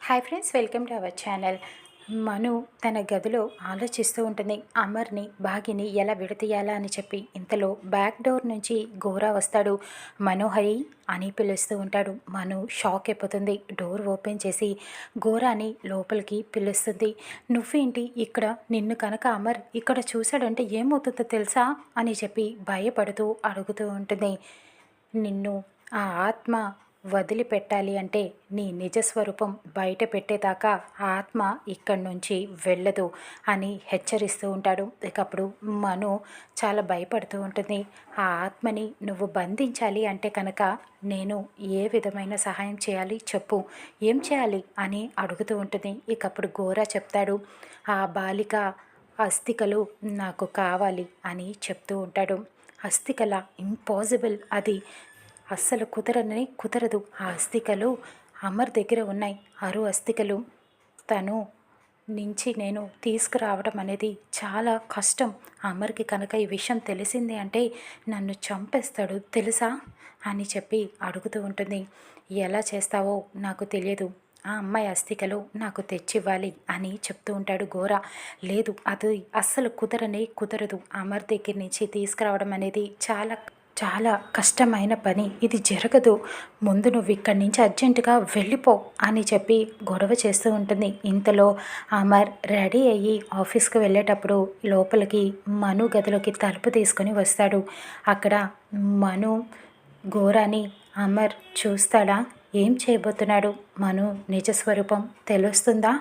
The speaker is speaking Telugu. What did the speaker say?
Hi friends, welcome to our channel. Manu తన గదిలో ఆలోచిస్తూ ఉంటుంది. అమర్ని భాగిని ఎలా విడతీయాలా అని చెప్పి. ఇంతలో బ్యాక్ డోర్ నుంచి గోరా వస్తాడు. మనోహరి అని పిలుస్తూ ఉంటాడు. మను షాక్ అయిపోతుంది. డోర్ ఓపెన్ చేసి గోరాని లోపలికి పిలుస్తుంది. నువ్వేంటి ఇక్కడ? నిన్ను కనుక అమర్ ఇక్కడ చూశాడంటే ఏమవుతుందో తెలుసా అని చెప్పి భయపడుతూ అడుగుతూ ఉంటుంది. నిన్ను ఆ ఆత్మ వదిలిపెట్టాలి అంటే నీ నిజస్వరూపం బయట పెట్టేదాకా ఆ ఆత్మ ఇక్కడి నుంచి వెళ్ళదు అని హెచ్చరిస్తూ ఉంటాడు. ఇకప్పుడు మను చాలా భయపడుతూ ఉంటుంది. ఆ ఆత్మని నువ్వు బంధించాలి అంటే కనుక నేను ఏ విధమైన సహాయం చేయాలి చెప్పు, ఏం చేయాలి అని అడుగుతూ ఉంటుంది. ఇకప్పుడు గోరా చెప్తాడు, ఆ బాలిక అస్థికలు నాకు కావాలి అని చెప్తూ ఉంటాడు. అస్థికల? ఇంపాసిబుల్, అది అస్సలు కుదరదు. ఆ అస్థికలు అమర్ దగ్గర ఉన్నాయి. అస్థికలు తను నుంచి నేను తీసుకురావడం అనేది చాలా కష్టం. అమర్కి కనుక ఈ విషయం తెలిసింది అంటే నన్ను చంపేస్తాడు తెలుసా అని చెప్పి అడుగుతూ ఉంటుంది. ఎలా చేస్తావో నాకు తెలియదు, ఆ అమ్మాయి అస్థికలు నాకు తెచ్చివ్వాలి అని చెప్తూ ఉంటాడు గోరా. లేదు, అది అస్సలు కుదరదు. అమర్ దగ్గర నుంచి తీసుకురావడం అనేది చాలా చాలా కష్టమైన పని, ఇది జరగదు. ముందు నువ్వు ఇక్కడి నుంచి అర్జెంటుగా వెళ్ళిపో అని చెప్పి గొడవ చేస్తూ ఉంటుంది. ఇంతలో అమర్ రెడీ అయ్యి ఆఫీస్కి వెళ్ళేటప్పుడు లోపలికి మను గదిలోకి తలుపు తీసుకొని వస్తాడు. అక్కడ మను ఘోరాని అమర్ చూస్తాడా? ఏం చేయబోతున్నాడు? మను నిజస్వరూపం తెలుస్తుందా?